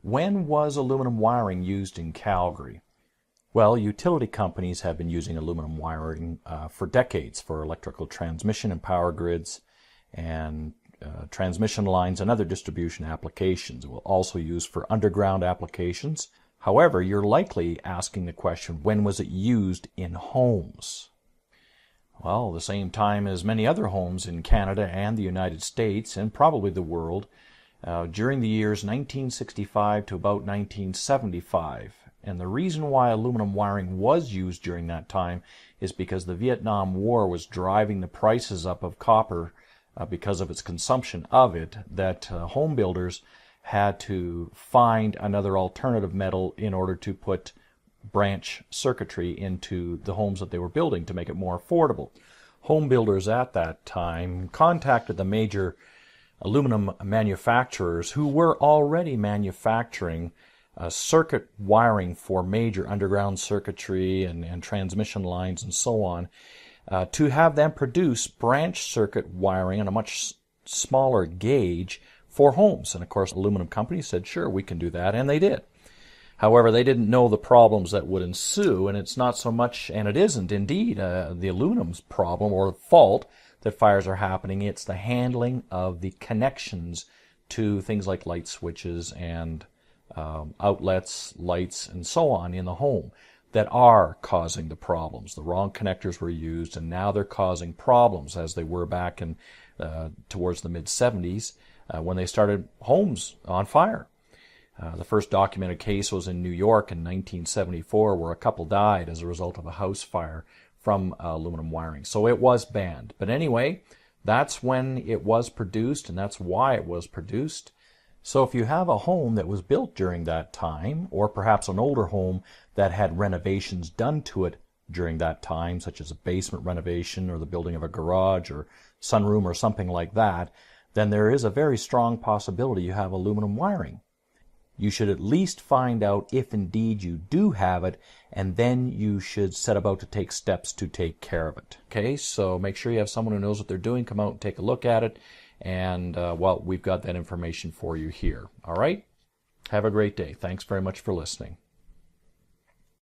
When was aluminum wiring used in Calgary? Well, utility companies have been using aluminum wiring for decades for electrical transmission and power grids and transmission lines and other distribution applications. It will also use for underground applications. However, you're likely asking the question, when was it used in homes? Well, the same time as many other homes in Canada and the United States and probably the world, during the years 1965 to about 1975. And the reason why aluminum wiring was used during that time is because the Vietnam War was driving the prices up of copper because of its consumption of it, that home builders had to find another alternative metal in order to put branch circuitry into the homes that they were building to make it more affordable. Home builders at that time contacted the major aluminum manufacturers who were already manufacturing circuit wiring for major underground circuitry and transmission lines and so on, to have them produce branch circuit wiring on a much smaller gauge for homes. And of course, aluminum companies said, sure, we can do that, and they did. However, they didn't know the problems that would ensue, and it's not so much, and it isn't indeed, the aluminum's problem or fault that fires are happening. It's the handling of the connections to things like light switches and outlets, lights, and so on in the home that are causing the problems. The wrong connectors were used, and now they're causing problems, as they were back in towards the mid-70s when they started homes on fire. The first documented case was in New York in 1974, where a couple died as a result of a house fire from aluminum wiring. So it was banned. But anyway, that's when it was produced, and that's why it was produced. So if you have a home that was built during that time, or perhaps an older home that had renovations done to it during that time, such as a basement renovation or the building of a garage or sunroom or something like that, then there is a very strong possibility you have aluminum wiring. You should at least find out if indeed you do have it, and then you should set about to take steps to take care of it. Okay, so make sure you have someone who knows what they're doing come out and take a look at it, and well, we've got that information for you here. All right? Have a great day. Thanks very much for listening.